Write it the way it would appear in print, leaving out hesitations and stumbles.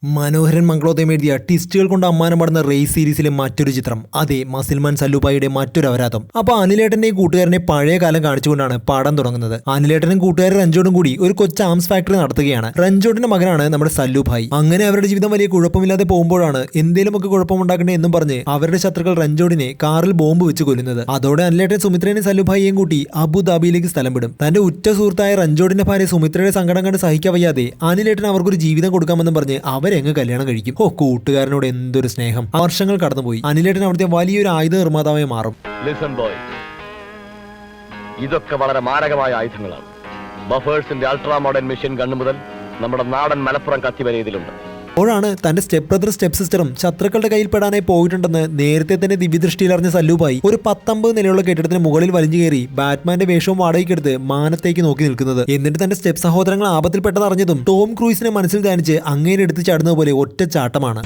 മനോഹരൻ മംഗളോദയം എഴുതിയ ട്വിസ്റ്റുകൾ കൊണ്ട് അമ്മാനമാടുന്ന റേസ് സീരീസിലെ മറ്റൊരു ചിത്രം. അതെ, മസിൽമാൻ സല്ലുഭായിയുടെ മറ്റൊരു അപരാധം. അപ്പൊ അനിലേട്ടന്റെയും കൂട്ടുകാരനെ പഴയ കാലം കാണിച്ചുകൊണ്ടാണ് പടം തുടങ്ങുന്നത്. അനിലേട്ടനും കൂട്ടുകാരൻ രഞ്ജോടും കൂടി ഒരു കൊച്ചു ആംസ് ഫാക്ടറി നടത്തുകയാണ്. രഞ്ജോടിന്റെ മകനാണ് നമ്മുടെ സല്ലുഭായി. അങ്ങനെ അവരുടെ ജീവിതം വലിയ കുഴപ്പമില്ലാതെ പോകുമ്പോഴാണ് എന്തെങ്കിലുമൊക്കെ കുഴപ്പമുണ്ടാക്കണേ എന്നും പറഞ്ഞ് അവരുടെ ശത്രുക്കൾ രഞ്ജോടിനെ കാറിൽ ബോംബ് വെച്ച് കൊല്ലുന്നത്. അതോടെ അനിലേട്ടൻ സുമിത്രേനെയും സല്ലുഭായിയെയും കൂട്ടി അബുദാബിയിലേക്ക് സ്ഥലം വിടും. തന്റെ ഉറ്റ സുഹൃത്തായ രഞ്ജോടിന്റെ ഭാര്യ സുമിത്രയുടെ സങ്കടം കണ്ട് സഹിക്കാൻ വയ്യാതെ അനിലേട്ടൻ അവർക്കൊരു ജീവിതം കൊടുക്കാമെന്നും പറഞ്ഞ് അവരെങ്ങ് കല്യാണം കഴിക്കും. കൂട്ടുകാരനോട് എന്തൊരു സ്നേഹം. വർഷങ്ങൾ കടന്നുപോയി. അനിലേട്ടൻ അവിടുത്തെ വലിയൊരു ആയുധ നിർമ്മാതാവായി മാറും. ഇതൊക്കെ വളരെ മാരകമായ ആയുധങ്ങളാണ്. ബഫേഴ്സിന്റെ അൾട്രാ മോഡേൺ മെഷീൻ ഗണ്ണ് മുതൽ നമ്മുടെ നാടൻ മലപ്പുറം കത്തി വരെ ഇതിലുണ്ട്. അപ്പോഴാണ് തന്റെ സ്റ്റെപ്പ് ബ്രദർ സ്റ്റെപ്പ് സിസ്റ്ററും ശത്രുക്കളുടെ കയ്യിൽ പെടാനായി പോയിട്ടുണ്ടെന്ന് നേരത്തെ തന്നെ ദിവ്യദൃഷ്ടിയിൽ അറിഞ്ഞ സല്ലുഭായി ഒരു 19 നിലയുള്ള കെട്ടിടത്തിന് മുകളിൽ വലിഞ്ഞു കയറി ബാറ്റ്മാന്റെ വേഷവും വാടകയ്ക്കെടുത്ത് മാനത്തേക്ക് നോക്കി നിൽക്കുന്നത്. എന്നിട്ട് തന്റെ സ്റ്റെപ്പ് സഹോദരങ്ങൾ ആപത്തിൽപ്പെട്ടതറിഞ്ഞതും ടോം ക്രൂയിസിനെ മനസ്സിൽ ധ്യാനിച്ച് അങ്ങേരെ എടുത്ത് ചാടുന്നത് പോലെ ഒറ്റ ചാട്ടമാണ്.